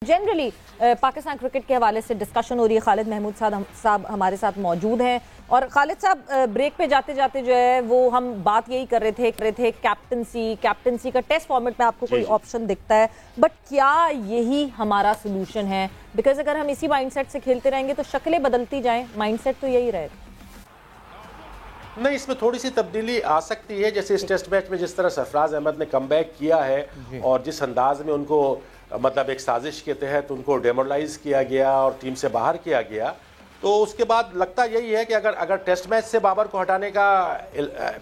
Generally Pakistan cricket के हवाले से डिस्कशन हो रही है। खालिद महमूद साहब हमारे साथ मौजूद हैं और खालिद साहब ब्रेक पे जाते जाते जो है वो हम बात यही कर रहे थे कैप्टनसी का टेस्ट फॉर्मेट में आपको कोई ऑप्शन दिखता है, बट क्या यही हमारा सोल्यूशन है? बिकॉज अगर हम इसी माइंडसेट से खेलते रहेंगे तो शक्लें बदलती जाएं, माइंडसेट तो यही रहेगा। नहीं, इसमें थोड़ी सी तब्दीली आ सकती है। जैसे इस टेस्ट मैच में जिस तरह सरफराज अहमद ने कमबैक किया है और जिस अंदाज में उनको मतलब एक साजिश के तहत उनको डेमोरलाइज किया गया और टीम से बाहर किया गया, तो उसके बाद लगता यही है कि अगर टेस्ट मैच से बाबर को हटाने का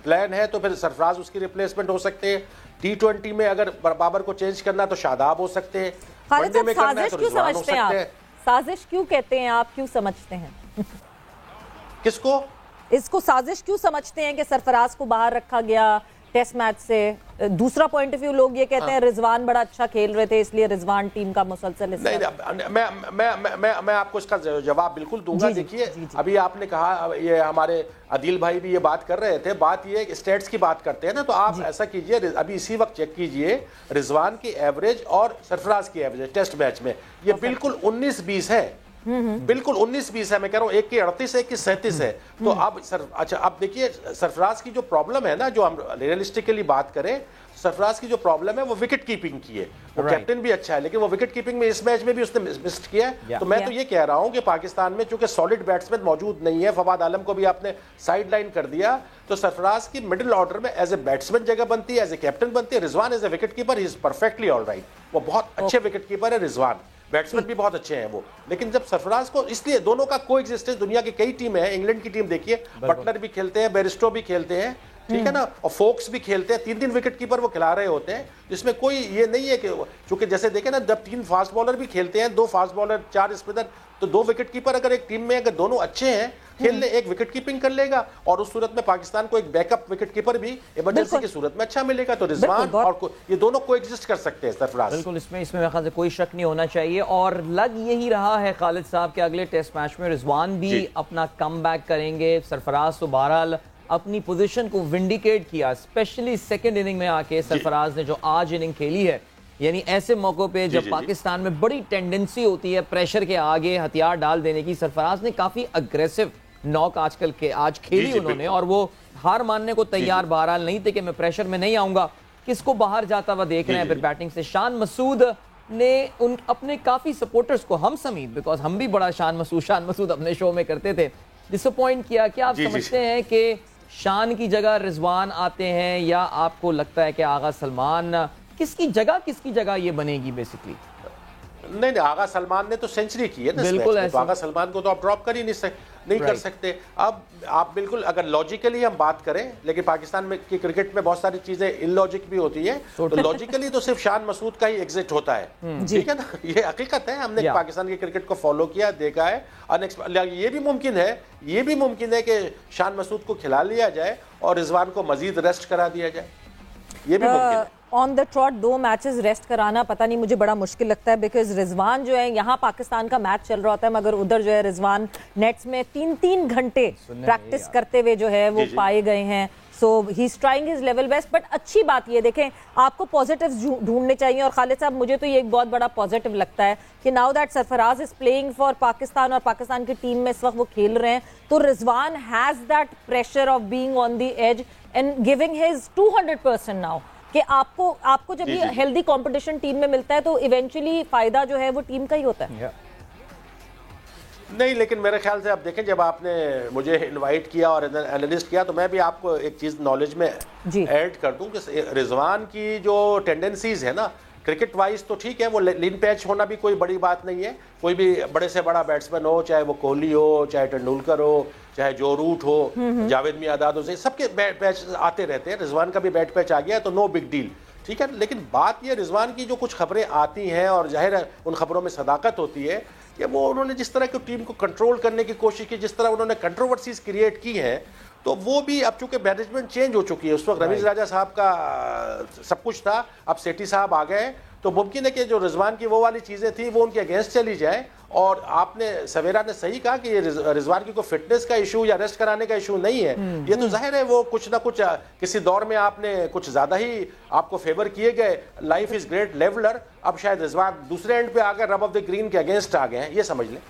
प्लान है तो फिर सरफराज उसकी रिप्लेसमेंट हो सकते हैं। T20 में अगर बाबर को चेंज करना है तो शादाब हो सकते हैं। वनडे में करना है तो रिजवान हो सकते हैं। साजिश क्यों कहते हैं आप, क्यों समझते हैं? किसको? इसको साजिश क्यों समझते हैं कि सरफराज को बाहर रखा गया टेस्ट मैच से? दूसरा पॉइंट ऑफ व्यू लोग ये कहते हैं रिजवान बड़ा अच्छा खेल रहे थे इसलिए रिजवान टीम का मुसलसल हिस्सा। नहीं, मैं आपको इसका जवाब बिल्कुल दूंगा। देखिए, अभी आपने कहा, ये हमारे आदिल भाई भी ये बात कर रहे थे, बात ये स्टेट्स की बात करते हैं ना, तो आप ऐसा कीजिए, अभी इसी वक्त चेक कीजिए रिजवान की एवरेज और सरफराज की एवरेज टेस्ट मैच में, ये बिल्कुल 19-20 है, बिल्कुल 19-20 है। मैं कह रहा हूँ एक की 38 है, एक की 37 है। तो अब देखिए सरफराज की जो प्रॉब्लम है ना, जो हम रियलिस्टिकली बात करें, सरफराज की जो प्रॉब्लम है वो विकेट कीपिंग की है। वो कैप्टन भी अच्छा है लेकिन वो विकेट कीपिंग में इस मैच में भी उसने मिस किया है। तो मैं तो ये कह रहा हूँ कि पाकिस्तान में चूंकि सॉलिड बैट्समैन मौजूद नहीं है, फवाद आलम को भी आपने साइड लाइन कर दिया, तो सरफराज की मिडिल ऑर्डर में एज ए बैट्समैन जगह बनती है, एज ए कैप्टन बनती है। Rizwan as a wicket keeper he is perfectly all right, वो बहुत अच्छे विकेट कीपर है रिजवान, बैट्समैन भी बहुत अच्छे हैं वो। लेकिन जब सरफराज को, इसलिए दोनों का को एग्जिस्टेंस, दुनिया की कई टीमें हैं, इंग्लैंड की टीम देखिए, बटलर भी खेलते हैं, बेरिस्टो भी खेलते हैं, ठीक है ना, और फोक्स भी खेलते हैं, 3-3 विकेट कीपर वो खिला रहे होते हैं, जिसमें कोई ये नहीं है कि, चूंकि जैसे देखें ना, जब 3 फास्ट बॉलर भी खेलते हैं, 2 फास्ट बॉलर 4 स्पिनर, तो 2 विकेट कीपर अगर एक टीम में अगर दोनों अच्छे हैं खेलने, एक विकेट कीपिंग कर लेगा और उस सूरत में पाकिस्तान को एक बैकअप विकेट कीपर भी इमरजेंसी की सूरत में अच्छा मिलेगा। तो रिजवान और ये दोनों को एग्जिस्ट कर सकते हैं सरफराज। बिल्कुल, इसमें मेरे ख्याल से कोई शक नहीं होना चाहिए। और लग यही रहा है खालिद साहब के अगले टेस्ट मैच में रिजवान भी अपना कम बैक करेंगे। सरफराज तो बहरहाल अपनी पोजीशन को विंडिकेट किया, स्पेशली सेकंड इनिंग में आके सरफराज ने जो आज इनिंग खेली है, यानी ऐसे मौकों पे जब पाकिस्तान में बड़ी टेंडेंसी होती है प्रेशर के आगे हथियार डाल देने की, सरफराज ने काफी अग्रेसिव नॉक आज खेली उन्होंने, और वो हार मानने को तैयार बहरहाल नहीं थे कि मैं प्रेशर में नहीं आऊंगा। किसको बाहर जाता हुआ देख रहे हैं फिर बैटिंग से? शान मसूद ने अपने काफी सपोर्टर्स को, हम समेत, बिकॉज हम भी बड़ा शान मसूद अपने शो में करते थे, डिसअपॉइंट किया। क्या आप समझते हैं कि शान की जगह रिजवान आते हैं, या आपको लगता है कि आगा सलमान किसकी जगह ये बनेगी बेसिकली? नहीं, आगा सलमान ने तो सेंचुरी की है ना, बिल्कुल तो आगा सलमान को तो आप ड्रॉप कर ही नहीं कर सकते। अब आप बिल्कुल अगर लॉजिकली हम बात करें, लेकिन पाकिस्तान में की क्रिकेट में बहुत सारी चीजें इलॉजिक भी होती है, तो लॉजिकली तो सिर्फ शान मसूद का ही एग्जिट होता है, ठीक है ना, ये हकीकत है। हमने पाकिस्तान की क्रिकेट को फॉलो किया, देखा है। ये भी मुमकिन है कि शान मसूद को खिला लिया जाए और रिजवान को मजीद रेस्ट करा दिया जाए, ये भी मुमकिन है। On the trout 2 matches rest कराना पता नहीं, मुझे बड़ा मुश्किल लगता है, बिकॉज रिजवान जो है, यहाँ पाकिस्तान का मैच चल रहा होता है मगर उधर जो है रिजवान नेट्स में 3-3 घंटे प्रैक्टिस करते हुए जो है वो पाए गए हैं। So he is trying his level best. But अच्छी बात ये देखें, आपको पॉजिटिव्स ढूंढने चाहिए, और खालिद साहब मुझे तो ये एक बहुत बड़ा पॉजिटिव लगता है कि now that Sarfaraz is playing for Pakistan और पाकिस्तान की टीम में इस वक्त वो खेल रहे हैं, तो Rizwan has that pressure of being on the edge and giving his 200% now, कि आपको जब ये हेल्दी कंपटीशन टीम में मिलता है तो इवेंचुअली फायदा जो है वो टीम का ही होता है। नहीं, लेकिन मेरे ख्याल से आप देखें, जब आपने मुझे इनवाइट किया और एनालिस्ट किया, तो मैं भी आपको एक चीज नॉलेज में ऐड कर दूं कि रिजवान की जो टेंडेंसीज है ना, क्रिकेट वाइज तो ठीक है, वो लीन पैच होना भी कोई बड़ी बात नहीं है। कोई भी बड़े से बड़ा बैट्समैन हो, चाहे वो कोहली हो, चाहे तेंदुलकर हो, चाहे जो रूट हो, जावेद मियादाद हो, सबके बैट पैच आते रहते हैं। रिजवान का भी बैट पैच आ गया तो नो बिग डील, ठीक है। लेकिन बात ये, रिजवान की जो कुछ खबरें आती हैं, और जाहिर है उन खबरों में सदाकत होती है, कि वो उन्होंने जिस तरह की टीम को कंट्रोल करने की कोशिश की, जिस तरह उन्होंने कंट्रोवर्सीज क्रिएट की हैं, तो वो भी अब चूंकि मैनेजमेंट चेंज हो चुकी है, उस वक्त रमीज राजा साहब का सब कुछ था, अब सेठी साहब आ गए, تو ممکن ہے کہ جو رضوان کی وہ والی چیزیں تھیں وہ ان کے اگینسٹ چلی جائیں. اور آپ نے سویرا نے صحیح کہا کہ یہ رضوان کی کوئی فٹنس کا ایشو یا ریسٹ کرانے کا ایشو نہیں ہے. یہ تو ظاہر ہے وہ کچھ نہ کچھ کسی دور میں آپ نے کچھ زیادہ ہی آپ کو فیور کیے گئے. Life is great leveller. اب شاید رضوان دوسرے اینڈ پہ آ کر رب آف دی گرین کے اگینسٹ آ گئے ہیں, یہ سمجھ لیں.